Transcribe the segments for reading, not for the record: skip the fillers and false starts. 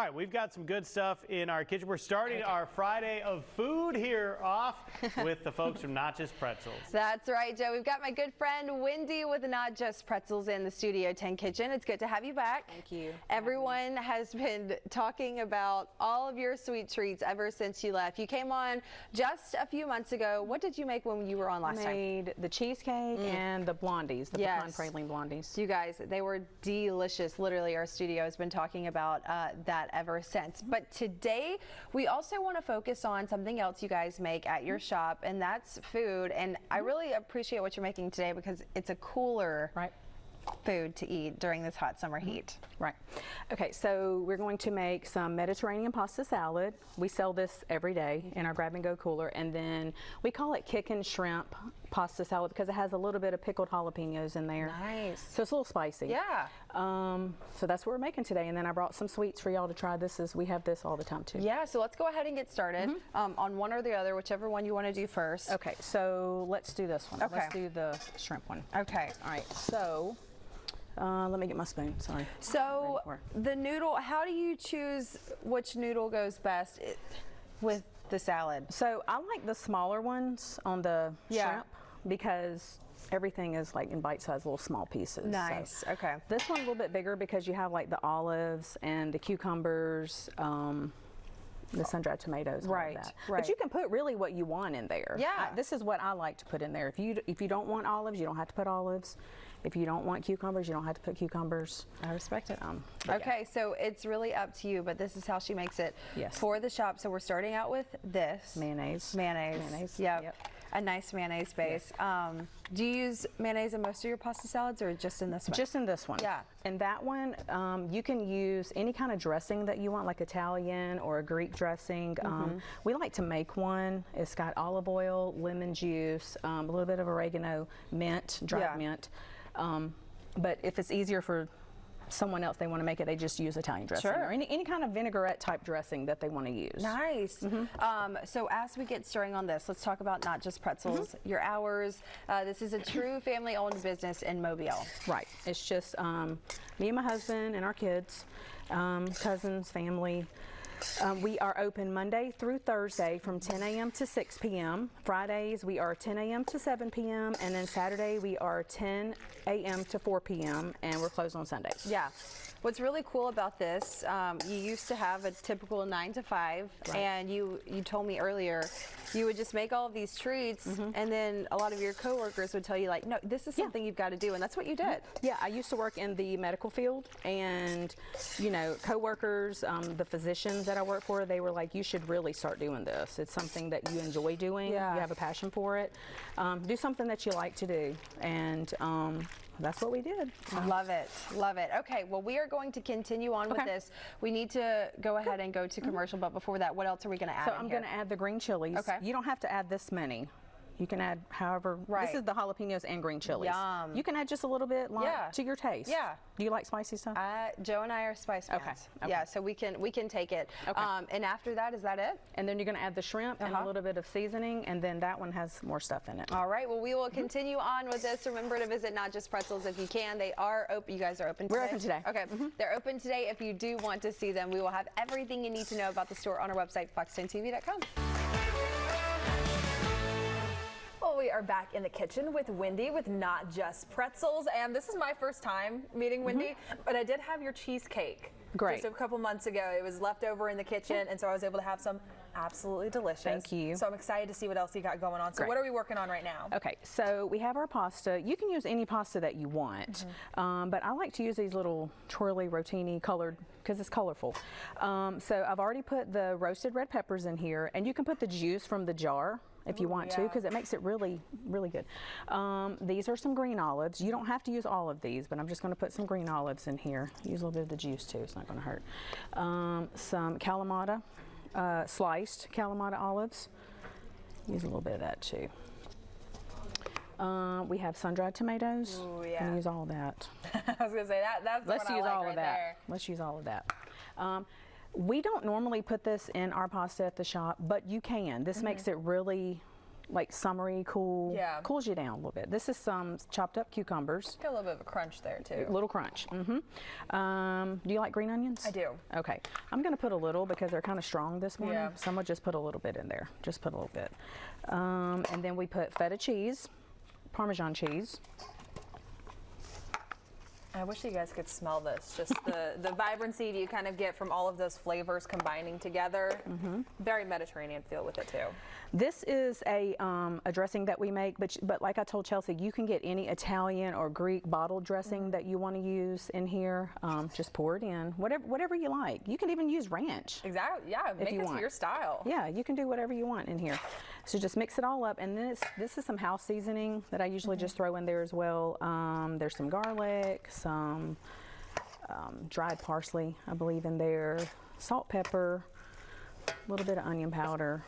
right, we've got some good stuff in our kitchen. We're starting our Friday of food here off with the folks from Not Just Pretzels. That's right, Joe. We've got my good friend Wendy with Not Just Pretzels in the Studio 10 kitchen. It's good to have you back. Thank you. Everyone has been talking about all of your sweet treats ever since you left. You came on just a few months ago. What did you make when you were on last time? I made the cheesecake and the blondies, the pecan praline blondies. You guys, they were delicious. Literally, our studio has been talking about that ever since. But today, we also want to focus on something else you guys make at your shop, and that's food. And I really appreciate what you're making today because it's a cooler food to eat during this hot summer heat. Right. Okay, so we're going to make some Mediterranean pasta salad. We sell this every day in our grab-and-go cooler, and then we call it Kickin shrimp pasta salad because it has a little bit of pickled jalapenos in there. Nice. So it's a little spicy. Yeah. So that's what we're making today, and then I brought some sweets for y'all to try. We have this all the time too. Yeah, so let's go ahead and get started on one or the other, whichever one you want to do first. Okay, so let's do this one. Okay. Let's do the shrimp one. Okay. All right, so let me get my spoon, sorry. So the noodle, how do you choose which noodle goes best with the salad? So I like the smaller ones on the shrimp because everything is like in bite-sized little small pieces. Nice, so okay. This one's a little bit bigger because you have like the olives and the cucumbers, the sun-dried tomatoes, all of that. But you can put really what you want in there. Yeah. This is what I like to put in there. If you don't want olives, you don't have to put olives. If you don't want cucumbers, you don't have to put cucumbers. I respect it. Okay, so it's really up to you, but this is how she makes it for the shop. So we're starting out with this. Mayonnaise. Mayonnaise. Yep. A nice mayonnaise base. Do you use mayonnaise in most of your pasta salads or just in this one? Just in this one. Yeah. And that one, you can use any kind of dressing that you want, like Italian or a Greek dressing. We like to make one. It's got olive oil, lemon juice, a little bit of oregano, mint, dried mint. But if it's easier for someone else, they want to make it, they just use Italian dressing or any kind of vinaigrette type dressing that they want to use. Nice. So as we get starting on this, let's talk about Not Just Pretzels, your hours. This is a true family-owned business in Mobile. Right. It's just me and my husband and our kids, cousins, family. We are open Monday through Thursday from 10 a.m. to 6 p.m. Fridays we are 10 a.m. to 7 p.m. and then Saturday we are 10 a.m. to 4 p.m. and we're closed on Sundays. Yeah. What's really cool about this, you used to have a typical 9 to 5, and you told me earlier you would just make all of these treats, and then a lot of your coworkers would tell you like, no, this is something you've got to do, and that's what you did. Yeah, I used to work in the medical field, and you know, coworkers, the physicians that I work for, they were like, you should really start doing this. It's something that you enjoy doing. You have a passion for it. Do something that you like to do, and that's what we did. Love it. Love it. Okay, well, we are going to continue on with this. We need to go ahead and go to commercial, but before that, what else are we going to add? So I'm going to add the green chilies. Okay. You don't have to add this many. You can add however, this is the jalapenos and green chilies. Yum. You can add just a little bit to your taste. Yeah. Do you like spicy stuff? Joe and I are spice fans. Okay. Yeah, so we can take it. Okay. And after that, is that it? And then you're going to add the shrimp and a little bit of seasoning, and then that one has more stuff in it. All right, well, we will continue on with this. Remember to visit Not Just Pretzels if you can. They are open. You guys are open today? We're open today. Okay, they're open today. If you do want to see them, we will have everything you need to know about the store on our website, fox10tv.com. Well, we are back in the kitchen with Wendy with Not Just Pretzels, and this is my first time meeting Wendy, but I did have your cheesecake just a couple months ago. It was left over in the kitchen, and so I was able to have some absolutely delicious. Thank you. So I'm excited to see what else you got going on. So what are we working on right now? Okay, so we have our pasta. You can use any pasta that you want, but I like to use these little twirly rotini colored because it's colorful. So I've already put the roasted red peppers in here, and you can put the juice from the jar if you want to, because it makes it really, really good. These are some green olives. You don't have to use all of these, but I'm just going to put some green olives in here. Use a little bit of the juice too, it's not going to hurt. Some Kalamata, sliced Kalamata olives. Use a little bit of that too. We have sun-dried tomatoes. Ooh, and use all of that. I was going to say that's Let's use all of that. There. Let's use all of that. We don't normally put this in our pasta at the shop, but you can. This makes it really like summery, cool. Yeah. Cools you down a little bit. This is some chopped up cucumbers. Got a little bit of a crunch there too. A little crunch. Do you like green onions? I do. Okay. I'm going to put a little because they're kind of strong this morning. Yeah. So I'm going to just put a little bit in there. Just put a little bit. And then we put feta cheese, Parmesan cheese. I wish you guys could smell this. Just the vibrancy you kind of get from all of those flavors combining together. Very Mediterranean feel with it too. This is a dressing that we make, but like I told Chelsea, you can get any Italian or Greek bottled dressing that you want to use in here. Just pour it in, whatever you like. You can even use ranch. Exactly. Yeah. Make it to your style. Yeah, you can do whatever you want in here. So just mix it all up, and then this is some house seasoning that I usually just throw in there as well. There's some garlic, some dried parsley, I believe, in there, salt, pepper, a little bit of onion powder.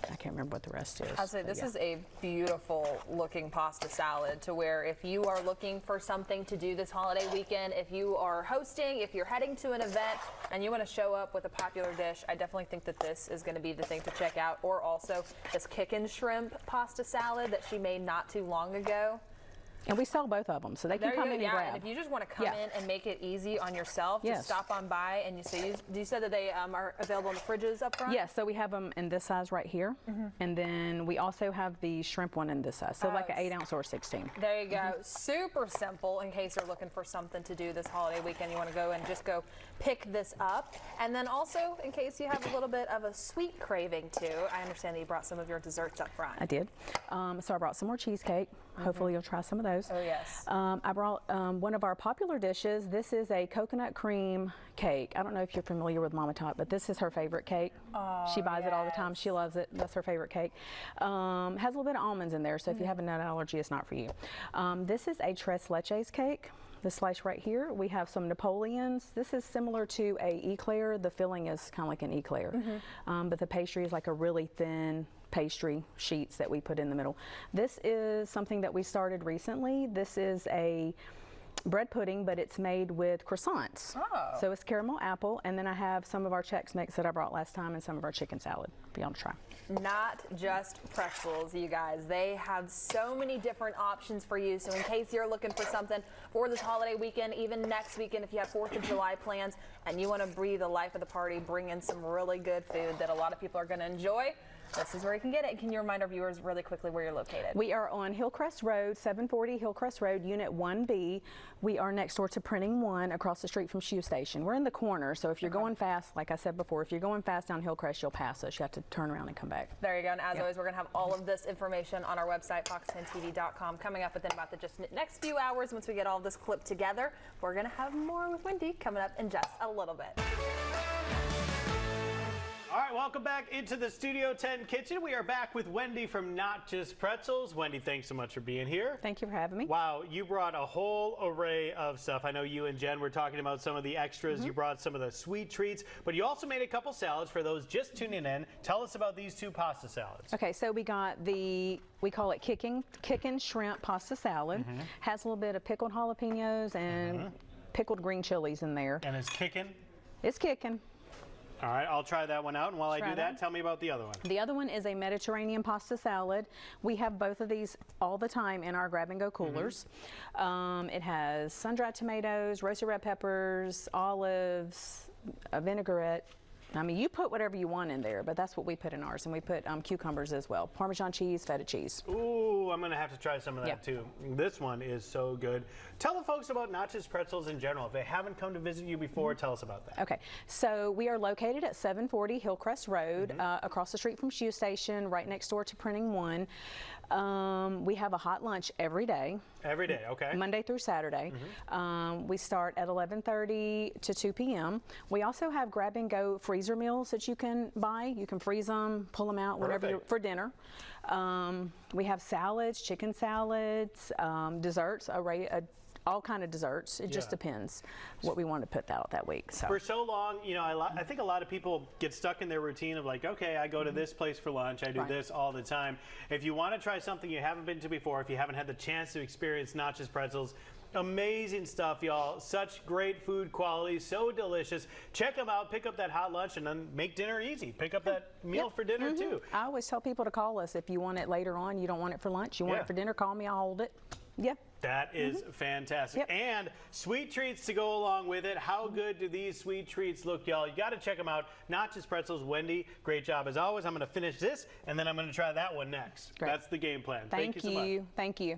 I can't remember what the rest is. I'll say this is a beautiful looking pasta salad, to where if you are looking for something to do this holiday weekend, if you are hosting, if you're heading to an event and you want to show up with a popular dish, I definitely think that this is going to be the thing to check out. Or also this Kickin shrimp pasta salad that she made not too long ago. And we sell both of them, so they can come in and grab. And if you just want to come in and make it easy on yourself, just stop on by. And you said that they are available in the fridges up front? Yes, so we have them in this size right here. And then we also have the shrimp one in this size, so like an 8-ounce or 16. There you go. Super simple in case you're looking for something to do this holiday weekend. You want to go and just go pick this up. And then also, in case you have a little bit of a sweet craving too, I understand that you brought some of your desserts up front. I did. So I brought some more cheesecake. Hopefully you'll try some of those. Oh, yes. I brought one of our popular dishes. This is a coconut cream cake. I don't know if you're familiar with Mama Tot, but this is her favorite cake. Oh, she buys it all the time. She loves it. That's her favorite cake. Has a little bit of almonds in there, so if you have a nut allergy, it's not for you. This is a tres leches cake. This slice right here, we have some Napoleons. This is similar to a eclair. The filling is kind of like an eclair, but the pastry is like a really thin pastry sheets that we put in the middle. This is something that we started recently. This is a bread pudding, but it's made with croissants. Oh. So it's caramel apple, and then I have some of our Chex Mix that I brought last time and some of our chicken salad for y'all to try. Not just pretzels, you guys. They have so many different options for you. So in case you're looking for something for this holiday weekend, even next weekend, if you have 4th of July plans and you want to breathe the life of the party, bring in some really good food that a lot of people are going to enjoy, this is where you can get it. Can you remind our viewers really quickly where you're located? We are on Hillcrest Road, 740 Hillcrest Road, Unit 1B. We are next door to Printing 1, across the street from Shoe Station. We're in the corner, so if you're going fast, like I said before, if you're going fast down Hillcrest, you'll pass us. You have to turn around and come back. There you go. And as always, we're going to have all of this information on our website, fox10tv.com, coming up within about the just next few hours. Once we get all this clipped together, we're going to have more with Wendy coming up in just a little bit. All right, welcome back into the Studio 10 kitchen. We are back with Wendy from Not Just Pretzels. Wendy, thanks so much for being here. Thank you for having me. Wow, you brought a whole array of stuff. I know you and Jen were talking about some of the extras. You brought some of the sweet treats, but you also made a couple salads for those just tuning in. Tell us about these 2 pasta salads. Okay, so we got we call it Kickin shrimp pasta salad. Has a little bit of pickled jalapenos and pickled green chilies in there. And it's Kickin? It's Kickin. All right, I'll try that one out. And while I do that, tell me about the other one. The other one is a Mediterranean pasta salad. We have both of these all the time in our grab-and-go coolers. It has sun-dried tomatoes, roasted red peppers, olives, a vinaigrette. I mean, you put whatever you want in there, but that's what we put in ours. And we put cucumbers as well. Parmesan cheese, feta cheese. Ooh, I'm going to have to try some of that too. This one is so good. Tell the folks about Not Just Pretzels in general. If they haven't come to visit you before, tell us about that. Okay, so we are located at 740 Hillcrest Road, across the street from Shoe Station, right next door to Printing 1. We have a hot lunch every day. Every day, okay. Monday through Saturday. We start at 11:30 to 2 p.m. We also have grab-and-go freezer meals that you can buy. You can freeze them, pull them out whenever for dinner. We have salads, chicken salads, desserts, all kind of desserts. It just depends what we want to put out that week. So for so long, you know, I think a lot of people get stuck in their routine of like, okay, I go to this place for lunch, I do this all the time. If you want to try something you haven't been to before, if you haven't had the chance to experience Not Just Pretzels, Amazing stuff, y'all. Such great food quality, so delicious. Check them out. Pick up that hot lunch and then make dinner easy. Pick up that meal for dinner, too. I always tell people to call us if you want it later on. You don't want it for lunch. You want it for dinner, call me. I'll hold it. Yeah. That is fantastic. And sweet treats to go along with it. How good do these sweet treats look, y'all? You got to check them out. Not Just Pretzels. Wendy, great job as always. I'm going to finish this, and then I'm going to try that one next. Great. That's the game plan. Thank you so much. Thank you.